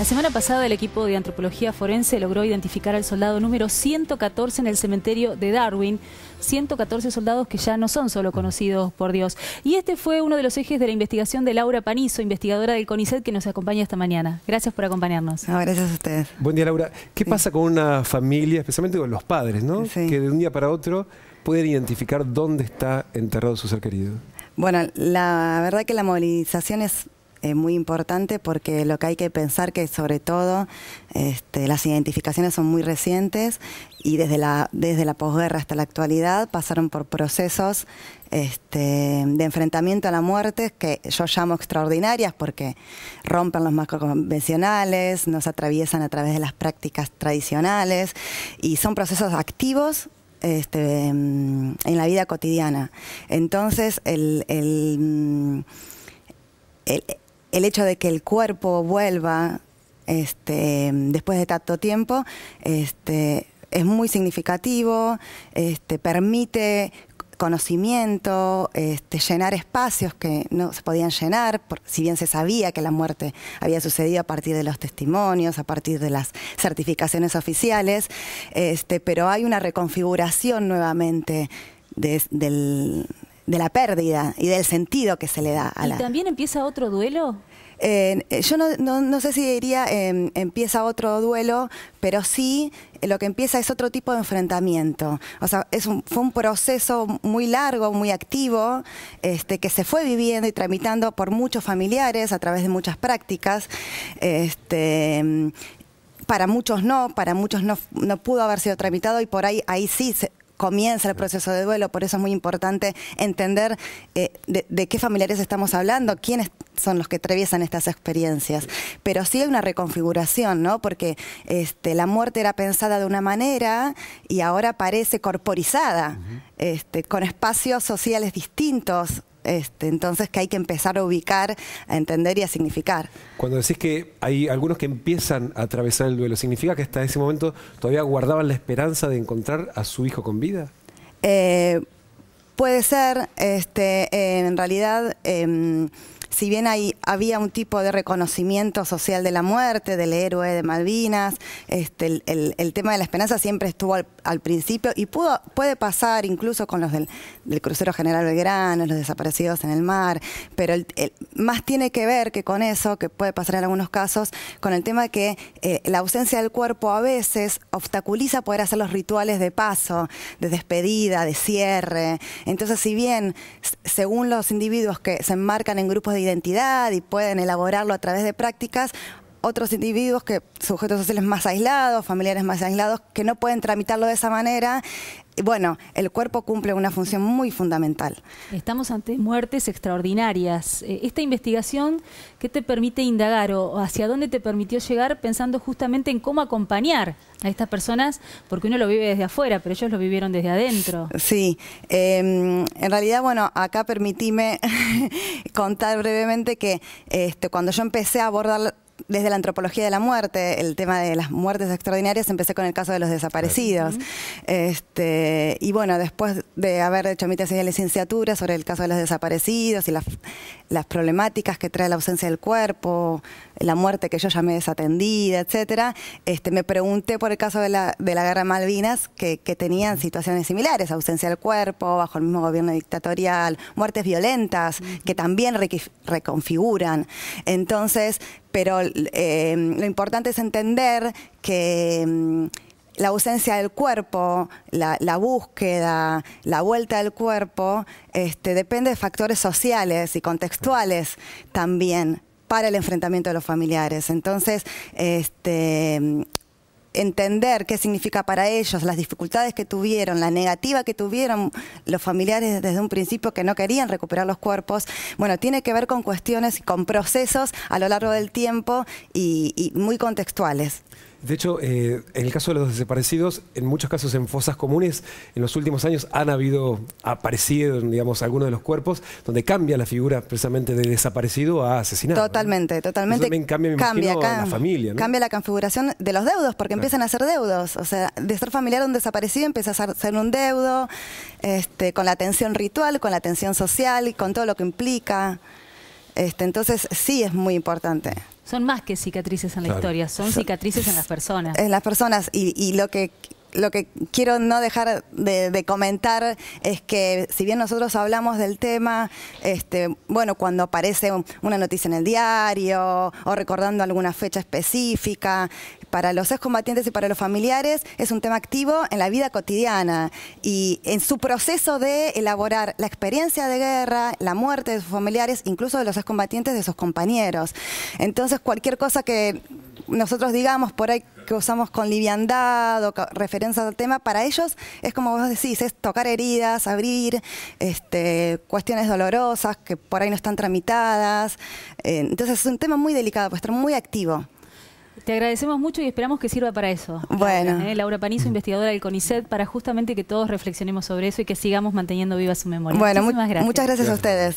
La semana pasada el equipo de antropología forense logró identificar al soldado número 114 en el cementerio de Darwin. 114 soldados que ya no son solo conocidos por Dios. Y este fue uno de los ejes de la investigación de Laura Panizo, investigadora del CONICET, que nos acompaña esta mañana. Gracias por acompañarnos. No, gracias a ustedes. Buen día, Laura. ¿Qué pasa con una familia, especialmente con los padres, ¿no? Sí. Que de un día para otro pueden identificar dónde está enterrado su ser querido? Bueno, la verdad que la movilización es muy importante, porque lo que hay que pensar que sobre todo las identificaciones son muy recientes y desde la posguerra hasta la actualidad pasaron por procesos de enfrentamiento a la muerte que yo llamo extraordinarias, porque rompen los marcos convencionales, nos atraviesan a través de las prácticas tradicionales y son procesos activos en la vida cotidiana. Entonces el hecho de que el cuerpo vuelva después de tanto tiempo es muy significativo, permite conocimiento, llenar espacios que no se podían llenar, si bien se sabía que la muerte había sucedido a partir de los testimonios, a partir de las certificaciones oficiales, pero hay una reconfiguración nuevamente de la pérdida y del sentido que se le da a la... ¿Y también empieza otro duelo? Yo no sé si diría empieza otro duelo, pero sí lo que empieza es otro tipo de enfrentamiento. O sea, fue un proceso muy largo, muy activo, que se fue viviendo y tramitando por muchos familiares a través de muchas prácticas. Para muchos no pudo haber sido tramitado, y por ahí sí comienza el proceso de duelo. Por eso es muy importante entender de qué familiares estamos hablando, quiénes son los que atraviesan estas experiencias. Pero sí hay una reconfiguración, ¿no? Porque la muerte era pensada de una manera y ahora parece corporizada, con espacios sociales distintos. Entonces que hay que empezar a ubicar, a entender y a significar. Cuando decís que hay algunos que empiezan a atravesar el duelo, ¿significa que hasta ese momento todavía guardaban la esperanza de encontrar a su hijo con vida? Puede ser, en realidad... si bien había un tipo de reconocimiento social de la muerte, del héroe de Malvinas, el tema de la esperanza siempre estuvo al principio, y puede pasar incluso con los del crucero General Belgrano, los desaparecidos en el mar, pero más tiene que ver que con eso, que puede pasar en algunos casos, con el tema de que la ausencia del cuerpo a veces obstaculiza poder hacer los rituales de paso, de despedida, de cierre. Entonces, si bien según los individuos que se enmarcan en grupos de identidad y pueden elaborarlo a través de prácticas, otros individuos, sujetos sociales más aislados, familiares más aislados, que no pueden tramitarlo de esa manera. Y bueno, el cuerpo cumple una función muy fundamental. Estamos ante muertes extraordinarias. Esta investigación, ¿qué te permite indagar o hacia dónde te permitió llegar, pensando justamente en cómo acompañar a estas personas? Porque uno lo vive desde afuera, pero ellos lo vivieron desde adentro. Sí, en realidad, bueno, acá permitime contar brevemente que cuando yo empecé a abordar desde la antropología de la muerte, el tema de las muertes extraordinarias, empecé con el caso de los desaparecidos. Y bueno, después de haber hecho mi tesis de licenciatura sobre el caso de los desaparecidos y las problemáticas que trae la ausencia del cuerpo, la muerte que yo llamé desatendida, etcétera, me pregunté por el caso de la guerra de Malvinas, que tenían situaciones similares: ausencia del cuerpo, bajo el mismo gobierno dictatorial, muertes violentas que también reconfiguran. Entonces, pero lo importante es entender que la ausencia del cuerpo, la búsqueda, la vuelta del cuerpo, depende de factores sociales y contextuales también para el enfrentamiento de los familiares. Entonces, entender qué significa para ellos, las dificultades que tuvieron, la negativa que tuvieron los familiares desde un principio, que no querían recuperar los cuerpos, bueno, tiene que ver con cuestiones y con procesos a lo largo del tiempo y muy contextuales. De hecho, en el caso de los desaparecidos, en muchos casos en fosas comunes, en los últimos años han aparecido, digamos, algunos de los cuerpos, donde cambia la figura precisamente de desaparecido a asesinado. Totalmente, ¿no? totalmente. Eso también cambia, me imagino, la familia, ¿no? Cambia la configuración de los deudos, porque empiezan a ser deudos. O sea, de ser familiar de un desaparecido empieza a ser un deudo, con la atención ritual, con la atención social y con todo lo que implica. Entonces, sí es muy importante. Son más que cicatrices en la historia, son cicatrices en las personas. En las personas, y lo que quiero no dejar de comentar es que si bien nosotros hablamos del tema, bueno, cuando aparece una noticia en el diario o recordando alguna fecha específica, para los excombatientes y para los familiares es un tema activo en la vida cotidiana y en su proceso de elaborar la experiencia de guerra, la muerte de sus familiares, incluso de los excombatientes, de sus compañeros. Entonces cualquier cosa que nosotros digamos por ahí que usamos con liviandad o referencias al tema, para ellos es como vos decís, es tocar heridas, abrir cuestiones dolorosas que por ahí no están tramitadas. Entonces es un tema muy delicado, puede estar muy activo. Te agradecemos mucho y esperamos que sirva para eso. Bueno. Laura Panizo, investigadora del CONICET, para justamente que todos reflexionemos sobre eso y que sigamos manteniendo viva su memoria. Bueno, muchas gracias. Muchas gracias a ustedes.